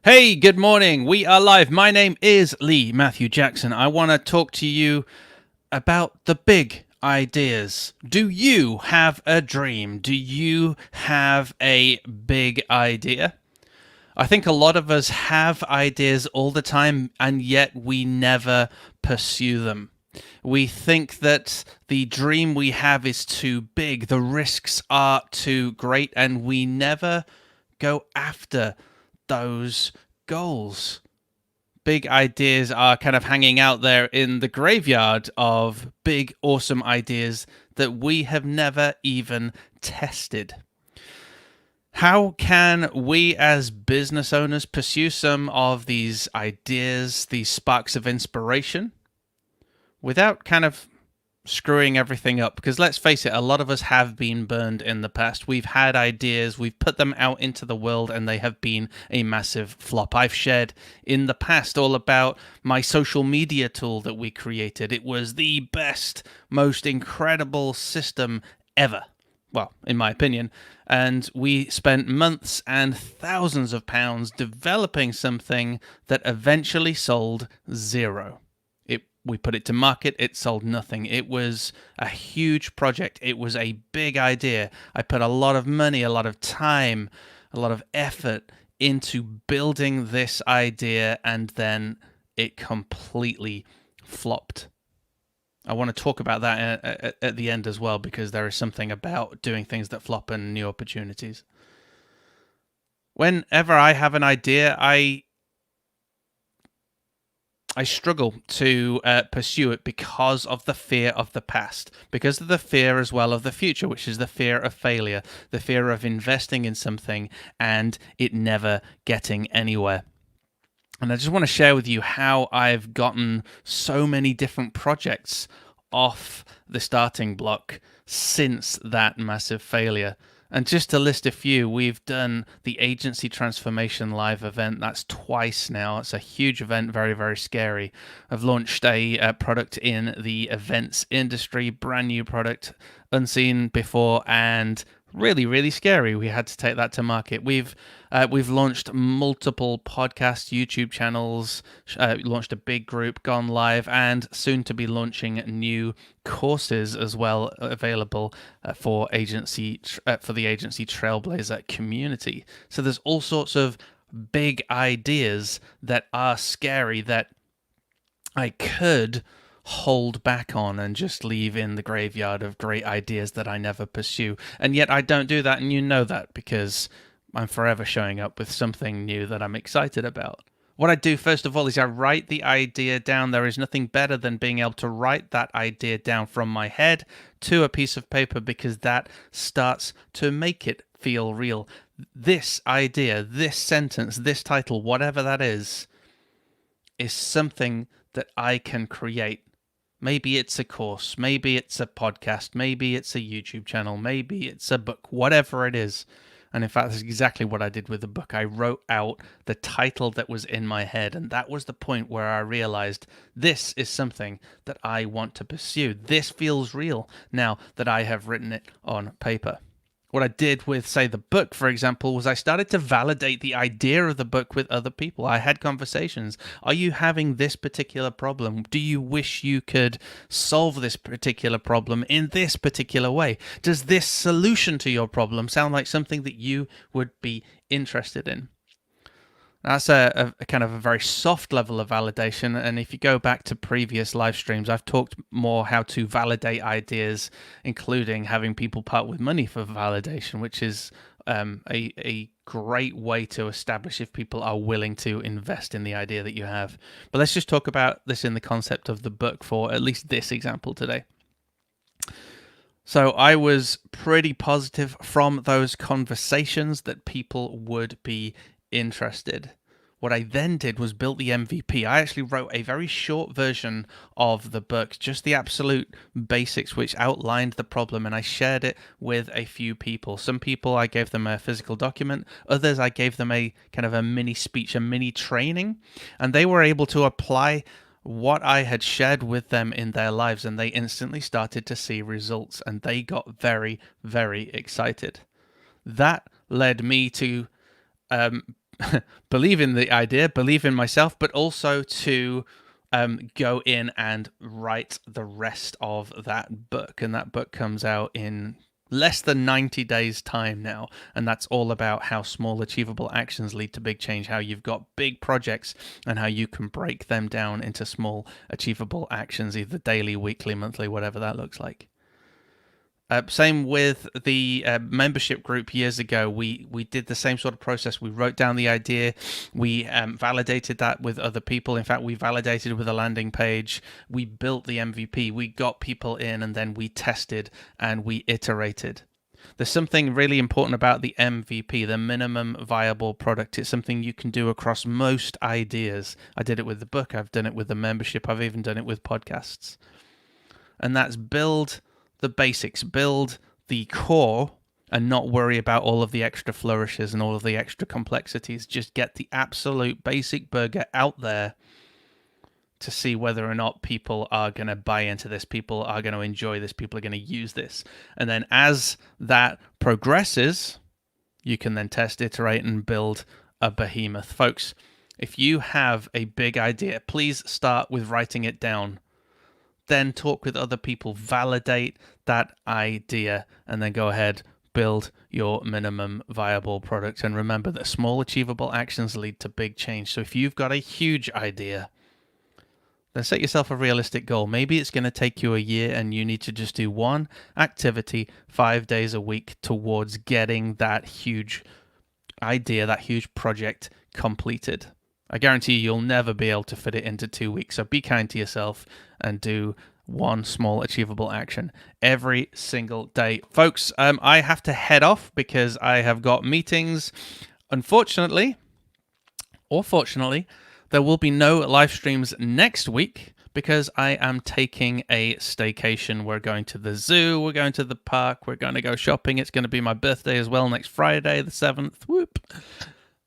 Hey, good morning. We are live. My name is Lee Matthew Jackson. I want to talk to you about the big ideas. Do you have a dream? Do you have a big idea? I think a lot of us have ideas all the time, and yet we never pursue them. We think that the dream we have is too big, the risks are too great, and we never go after those goals. Big ideas are kind of hanging out there in the graveyard of big, awesome ideas that we have never even tested. How can we as business owners pursue some of these ideas, these sparks of inspiration, without kind of screwing everything up? Because let's face it, a lot of us have been burned in the past. We've had ideas, we've put them out into the world, and they have been a massive flop. I've shared in the past all about my social media tool that we created. It was the best, most incredible system ever. Well, in my opinion. And we spent months and thousands of pounds developing something that eventually sold zero. We put it to market, it sold nothing. It was a huge project. It was a big idea. I put a lot of money, a lot of time, a lot of effort into building this idea, and then it completely flopped. I want to talk about that at the end as well, because there is something about doing things that flop and new opportunities. Whenever I have an idea, I struggle to pursue it because of the fear of the past, because of the fear as well of the future, which is the fear of failure, the fear of investing in something and it never getting anywhere. And I just want to share with you how I've gotten so many different projects off the starting block since that massive failure. And just to list a few, we've done the Agency Transformation Live event. That's twice now. It's a huge event, very, very scary. I've launched a product in the events industry, brand new product, unseen before, and really, really scary. We had to take that to market. We've launched multiple podcasts, YouTube channels, launched a big group, gone live, and soon to be launching new courses as well, available for the agency Trailblazer community. So there's all sorts of big ideas that are scary that I could hold back on and just leave in the graveyard of great ideas that I never pursue. And yet I don't do that, and you know that, because I'm forever showing up with something new that I'm excited about. What I do first of all is I write the idea down. There is nothing better than being able to write that idea down from my head to a piece of paper, because that starts to make it feel real. This idea, this sentence, this title, whatever that is something that I can create. Maybe it's a course, maybe it's a podcast, maybe it's a YouTube channel, maybe it's a book, whatever it is. And in fact, that's exactly what I did with the book. I wrote out the title that was in my head, and that was the point where I realized this is something that I want to pursue. This feels real now that I have written it on paper. What I did with, say, the book, for example, was I started to validate the idea of the book with other people. I had conversations. Are you having this particular problem? Do you wish you could solve this particular problem in this particular way? Does this solution to your problem sound like something that you would be interested in? That's a kind of a very soft level of validation. And if you go back to previous live streams, I've talked more how to validate ideas, including having people part with money for validation, which is a great way to establish if people are willing to invest in the idea that you have. But let's just talk about this in the concept of the book for at least this example today. So I was pretty positive from those conversations that people would be interested. What I then did was built the MVP. I actually wrote a very short version of the book, just the absolute basics, which outlined the problem, and I shared it with a few people. Some people, I gave them a physical document. Others, I gave them a kind of a mini speech, a mini training, and they were able to apply what I had shared with them in their lives, and they instantly started to see results, and they got very, very excited. That led me to believe in the idea, believe in myself, but also to go in and write the rest of that book. And that book comes out in less than 90 days time now, and that's all about how small achievable actions lead to big change, how you've got big projects and how you can break them down into small achievable actions, either daily, weekly, monthly, whatever that looks like. Same with the membership group years ago. We did the same sort of process. We wrote down the idea. We validated that with other people. In fact, we validated with a landing page. We built the MVP. We got people in, and then we tested and we iterated. There's something really important about the MVP, the minimum viable product. It's something you can do across most ideas. I did it with the book. I've done it with the membership. I've even done it with podcasts. And that's build the basics, build the core, and not worry about all of the extra flourishes and all of the extra complexities. Just get the absolute basic burger out there to see whether or not people are going to buy into this, people are going to enjoy this, people are going to use this. And then as that progresses, you can then test, iterate, and build a behemoth. Folks, if you have a big idea, please start with writing it down. Then talk with other people, validate that idea, and then go ahead, build your minimum viable product. And remember that small achievable actions lead to big change. So if you've got a huge idea, then set yourself a realistic goal. Maybe it's going to take you a year and you need to just do one activity 5 days a week towards getting that huge idea, that huge project completed. I guarantee you'll never be able to fit it into 2 weeks. So be kind to yourself and do one small achievable action every single day. Folks, I have to head off because I have got meetings. Unfortunately, or fortunately, there will be no live streams next week because I am taking a staycation. We're going to the zoo, we're going to the park, we're going to go shopping. It's going to be my birthday as well next Friday, the 7th. Whoop.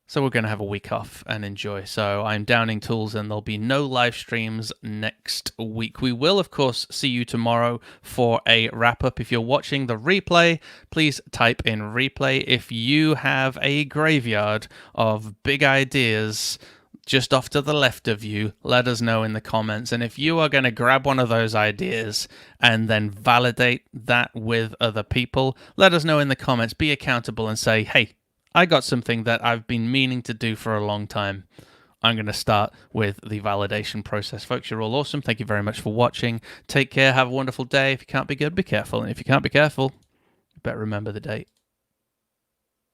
So we're going to have a week off and enjoy. So I'm downing tools and there'll be no live streams next week. We will, of course, see you tomorrow for a wrap-up. If you're watching the replay, please type in replay. If you have a graveyard of big ideas just off to the left of you, let us know in the comments. And if you are going to grab one of those ideas and then validate that with other people, let us know in the comments. Be accountable and say, hey, I got something that I've been meaning to do for a long time. I'm going to start with the validation process. Folks, you're all awesome. Thank you very much for watching. Take care. Have a wonderful day. If you can't be good, be careful. And if you can't be careful, you better remember the date.